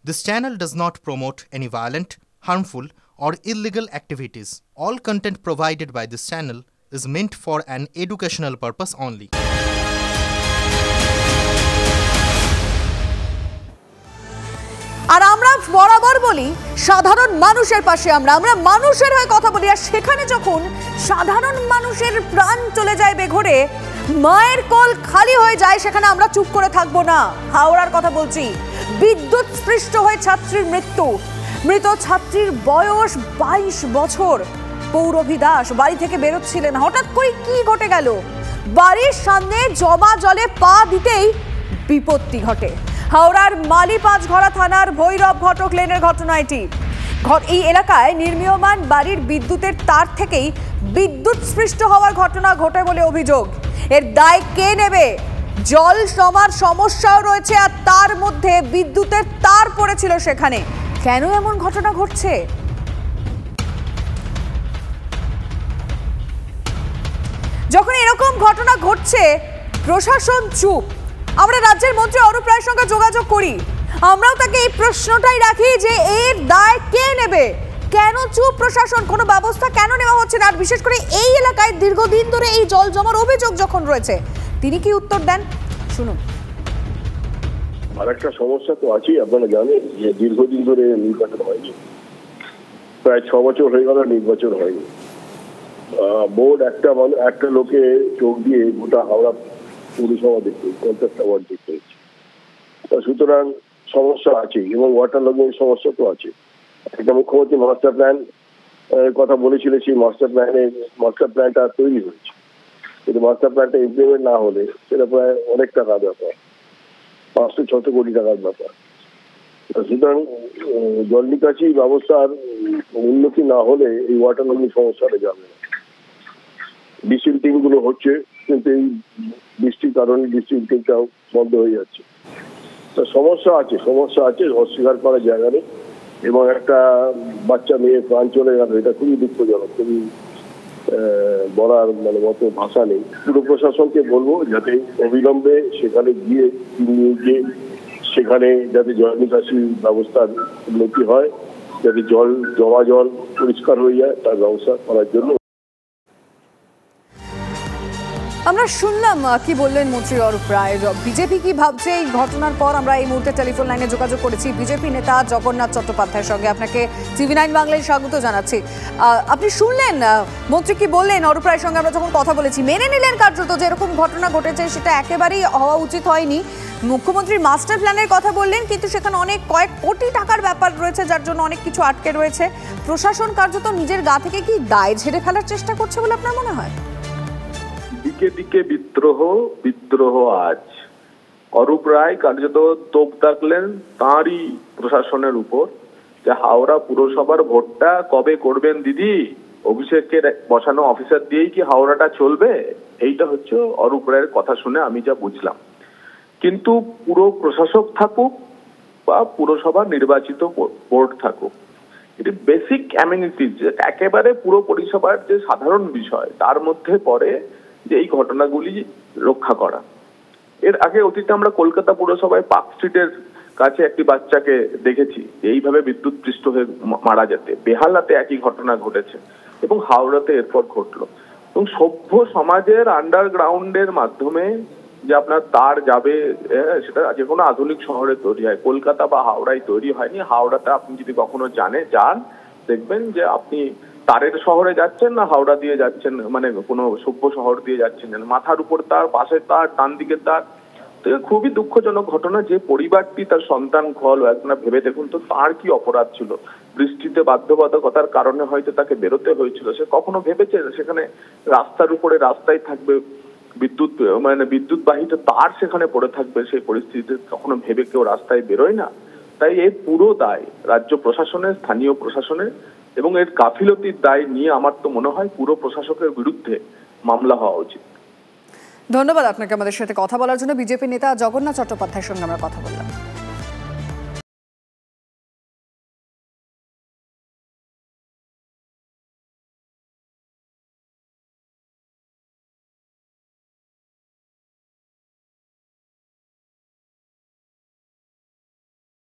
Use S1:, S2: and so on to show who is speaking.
S1: This channel does not promote any violent, harmful, or illegal activities. All content provided by this channel is meant for an educational purpose only.
S2: আর আমরা বরাবর বলি সাধারণ মানুষের পাশে আমরা মানুষের হয়ে কথা বলি, আর সেখানে যখন সাধারণ মানুষের প্রাণ চলে যায় বেঘরে, মায়ের কোল খালি হয়ে যায়, সেখানে আমরা চুপ করে থাকবো না। হাওড়ার কথা বলছি, বিদ্যুৎ স্পৃষ্ট হয়ে ছাত্রীর মৃত্যু। মৃত ছাত্রীর বয়স 22 বছর। পৌরভী দাস বাড়ি থেকে বেরোচ্ছিলেন, হঠাৎ করে কি ঘটে গেল? বাড়ির সামনে জমা জলে পা দিতেই বিপত্তি ঘটে। হাওড়ার মালিপাঁচঘড়া থানার ভৈরব ঘটক লেনের ঘটনা এটি। এই এলাকায় নির্মীয়মান বাড়ির বিদ্যুতের তার থেকেই বিদ্যুৎ স্পৃষ্ট হওয়ার ঘটনা ঘটে বলে অভিযোগ। এর দায় কে নেবে? জল জমার সমস্যাও রয়েছে, আর তার মধ্যে বিদ্যুতের তার পড়েছিল সেখানে। কেন এমন ঘটনা ঘটছে? যখন এরকম ঘটনা ঘটছে প্রশাসন চুপ। আমরা রাজ্যের মন্ত্রী অরূপ রায়ের সঙ্গে যোগাযোগ করি, আমরাও তাকে এই প্রশ্নটাই রাখি যে এর দায় কে নেবে? কেন চুপ প্রশাসন? কোনো ব্যবস্থা কেন নেওয়া হচ্ছে না? আর বিশেষ করে এই এলাকায় দীর্ঘদিন ধরে এই জল জমার অভিযোগ যখন রয়েছে, তিনি কি উত্তর দেন? শুনুন।
S3: আর একটা সমস্যা তো আছেই, আপনারা জানেন যে দীর্ঘদিন ধরে নির্বাচন হয়নি, প্রায় 6 বছর হয়ে গেল নির্বাচন হয়নি। বোর্ড একটা লোকে চোখ দিয়ে গোটা হাওড়া পৌরসভা দেখতে 50টা ওয়ার্ড দেখতে হচ্ছে। সুতরাং সমস্যা আছে, এবং ওয়াটার লগিং সমস্যা তো আছে। একটা মুখ্যমন্ত্রী মাস্টার প্ল্যান কথা বলেছিল, সেই মাস্টার প্ল্যানটা তৈরি হয়েছে, কিন্তু মাস্টার প্ল্যানটা ইমপ্লিমেন্ট না হলে সেটা প্রায় অনেক টাকার ব্যাপার, 500-600 কোটি টাকার ব্যাপার। সুতরাং জল নিকাশি ব্যবস্থার উন্নতি না হলে এই ওয়াটার লগিং সমস্যাটা যাবে না। ডিসিল্টিং গুলো হচ্ছে, কিন্তু এই বৃষ্টির কারণে ডিসিল্টিংটাও বন্ধ হয়ে যাচ্ছে। সমস্যা আছে, অস্বীকার করার জায়গা নেই। এবং একটা বাচ্চা মেয়ে প্রাণ চলে গেল, এটা খুবই দুঃখজনক, খুবই বলার মতো ভাষা নেই। পুরো প্রশাসনকে বলবো যাতে অবিলম্বে সেখানে গিয়ে সেখানে যাতে জল নিকাশি ব্যবস্থার উন্নতি হয়, যাতে জমা জল পরিষ্কার হয়ে যায়, তার ব্যবস্থা করার জন্য।
S2: আমরা শুনলাম কি বললেন মন্ত্রী অরূপ রায়। বিজেপি কি ভাবছে এই ঘটনার পর? আমরা এই মুহূর্তে টেলিফোন লাইনে যোগাযোগ করেছি বিজেপি নেতা জগন্নাথ চট্টোপাধ্যায়ের সঙ্গে। আপনাকে TV9 বাংলায় স্বাগত জানাচ্ছি। আপনি শুনলেন মন্ত্রী কি বললেন অরূপ রায়ের সঙ্গে আমরা যখন কথা বলেছি? মেনে নিলেন কার্যত যে এরকম ঘটনা ঘটেছে, সেটা একেবারেই হওয়া উচিত হয়নি। মুখ্যমন্ত্রীর মাস্টার প্ল্যানের কথা বললেন, কিন্তু সেখানে কয়েক কোটি টাকার ব্যাপার রয়েছে, যার জন্য অনেক কিছু আটকে রয়েছে। প্রশাসন কার্যত নিজের গা থেকে কি দায় ঝেড়ে ফেলার চেষ্টা করছে বলে আপনার মনে হয়?
S4: দিকে দিকে বিদ্রোহ আজ। অরূপ রায় কার্যত তোপ দাগলেন তাঁরই প্রশাসনের উপর, যে হাওড়া পুরসভার ভোটটা কবে করবেন দিদি? অভিষেকের বসানো অফিসার দিয়েই কি হাওড়াটা চলবে? এইটা হচ্ছে অরূপ রায়ের কথা শুনে আমি যা বুঝলাম। কিন্তু পুরো প্রশাসক থাকুক বা পুরসভা নির্বাচিত বোর্ড থাকুক, এটি বেসিক অ্যামিনিটিজ, একেবারে পুরো পরিষেবার যে সাধারণ বিষয়, তার মধ্যে পড়ে যে এই ঘটনাগুলি রক্ষা করা। এর আগে অতীতে আমরা কলকাতা পুরসভায় পার্ক স্ট্রিটের কাছে একটি বাচ্চাকে দেখেছি এইভাবে বিদ্যুৎ পৃষ্ঠ হয়ে মারা যেতে। বেহালাতে একই ঘটনা ঘটেছে, এবং হাওড়াতে এরপর ঘটলো। এবং সভ্য সমাজের আন্ডারগ্রাউন্ডের মাধ্যমে যে আপনার তার যাবে, সেটা যে কোনো আধুনিক শহরে তৈরি হয়, কলকাতা বা হাওড়ায় তৈরি হয়নি। হাওড়াতে আপনি যদি কখনো যান, দেখবেন যে আপনি তারের শহরে যাচ্ছেন না হাওড়া দিয়ে যাচ্ছেন, কোনো সভ্য শহর দিয়ে যাচ্ছেন, মাথার উপর তার, পাশে তার, ডান দিকে তার। তো খুবই দুঃখজনক ঘটনা। যে পরিবারটি তার সন্তান একবার ভেবে দেখুন তো, তার কি অপরাধ ছিল? বৃষ্টিতে বাধ্যবাধকতার কারণে হয়তো তাকে বেরোতে হয়েছিল। সে কখনো ভেবেছে সেখানে রাস্তার উপরে রাস্তায় থাকবে বিদ্যুৎ বাহিত তার সেখানে পড়ে থাকবে? সেই পরিস্থিতিতে কখনো ভেবে কেউ রাস্তায় বেরোয় না। তাই এই পুরো দায় রাজ্য প্রশাসনের, স্থানীয় প্রশাসনের, এবং এর গাফিলতির দায় নিয়ে আমার তো মনে হয় পুরো প্রশাসকের বিরুদ্ধে মামলা হওয়া উচিত।
S2: ধন্যবাদ আপনাকে আমাদের সাথে কথা বলার জন্য। বিজেপি নেতা জগন্নাথ চট্টোপাধ্যায়ের সঙ্গে আমরা কথা বললাম।